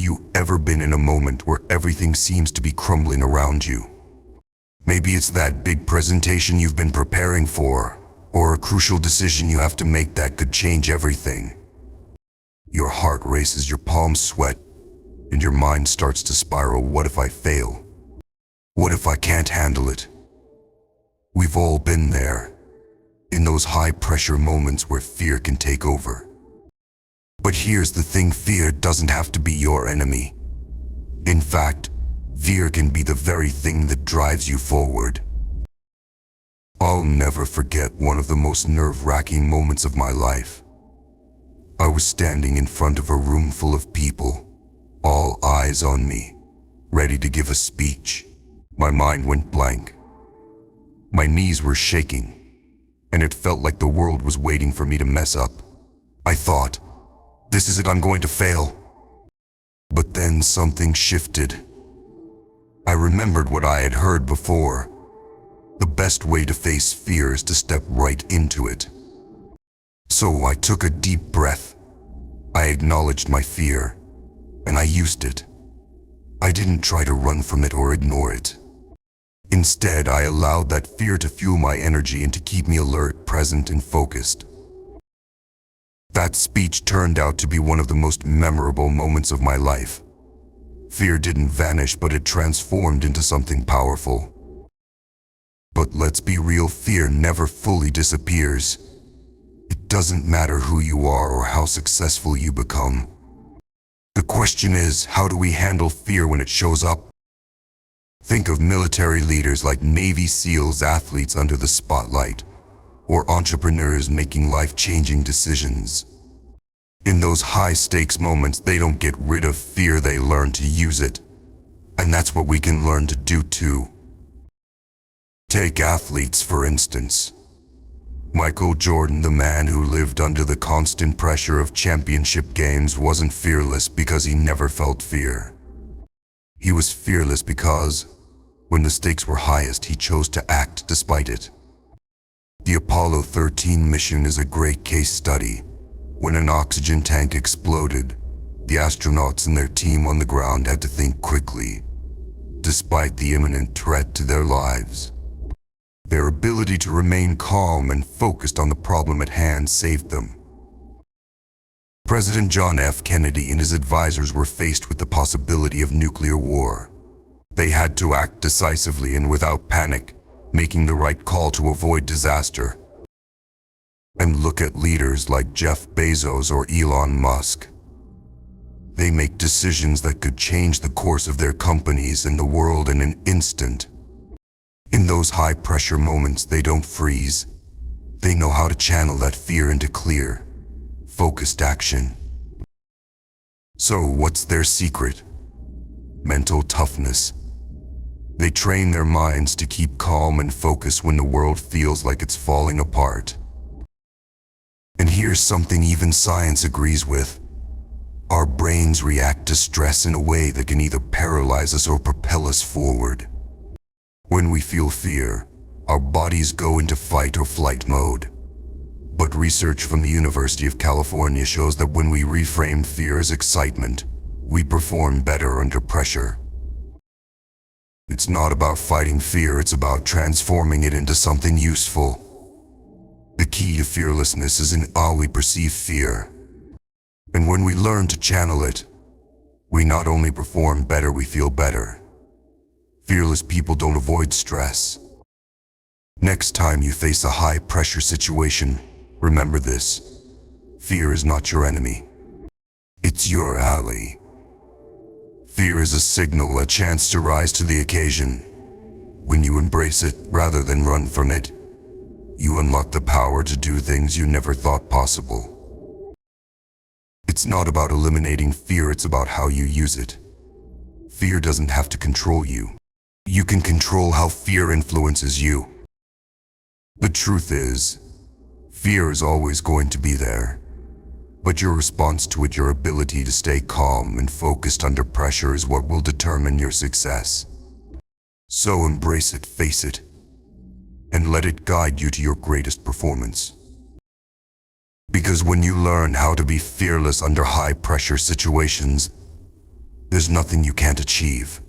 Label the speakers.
Speaker 1: you ever been in a moment where everything seems to be crumbling around you? Maybe it's that big presentation you've been preparing for, or a crucial decision you have to make that could change everything. Your heart races, your palms sweat, and your mind starts to spiral. What if I fail? What if I can't handle it? We've all been there, in those high-pressure moments where fear can take over. But here's the thing, fear doesn't have to be your enemy. In fact, fear can be the very thing that drives you forward. I'll never forget one of the most nerve-wracking moments of my life. I was standing in front of a room full of people, all eyes on me, ready to give a speech. My mind went blank. My knees were shaking, and it felt like the world was waiting for me to mess up. I thought, this is it, I'm going to fail. But then something shifted. I remembered what I had heard before. The best way to face fear is to step right into it. So I took a deep breath. I acknowledged my fear, and I used it. I didn't try to run from it or ignore it. Instead, I allowed that fear to fuel my energy and to keep me alert, present, and focused. That speech turned out to be one of the most memorable moments of my life. Fear didn't vanish, but it transformed into something powerful. But let's be real, fear never fully disappears. It doesn't matter who you are or how successful you become. The question is, how do we handle fear when it shows up? Think of military leaders like Navy SEALs, athletes under the spotlight, or entrepreneurs making life-changing decisions. In those high-stakes moments, they don't get rid of fear, they learn to use it. And that's what we can learn to do too. Take athletes, for instance. Michael Jordan, the man who lived under the constant pressure of championship games, wasn't fearless because he never felt fear. He was fearless because, when the stakes were highest, he chose to act despite it. The Apollo 13 mission is a great case study. When an oxygen tank exploded, the astronauts and their team on the ground had to think quickly, despite the imminent threat to their lives. Their ability to remain calm and focused on the problem at hand saved them. President John F. Kennedy and his advisors were faced with the possibility of nuclear war. They had to act decisively and without panic, making the right call to avoid disaster. And look at leaders like Jeff Bezos or Elon Musk. They make decisions that could change the course of their companies and the world in an instant. In those high-pressure moments, they don't freeze. They know how to channel that fear into clear, focused action. So what's their secret? Mental toughness. They train their minds to keep calm and focus when the world feels like it's falling apart. And here's something even science agrees with. Our brains react to stress in a way that can either paralyze us or propel us forward. When we feel fear, our bodies go into fight or flight mode. But research from the University of California shows that when we reframe fear as excitement, we perform better under pressure. It's not about fighting fear, it's about transforming it into something useful. The key to fearlessness is in how we perceive fear. And when we learn to channel it, we not only perform better, we feel better. Fearless people don't avoid stress. Next time you face a high-pressure situation, remember this. Fear is not your enemy. It's your ally. Fear is a signal, a chance to rise to the occasion. When you embrace it, rather than run from it, you unlock the power to do things you never thought possible. It's not about eliminating fear, it's about how you use it. Fear doesn't have to control you. You can control how fear influences you. The truth is, fear is always going to be there. But your response to it, your ability to stay calm and focused under pressure, is what will determine your success. So embrace it, face it, and let it guide you to your greatest performance. Because when you learn how to be fearless under high-pressure situations, There's nothing you can't achieve.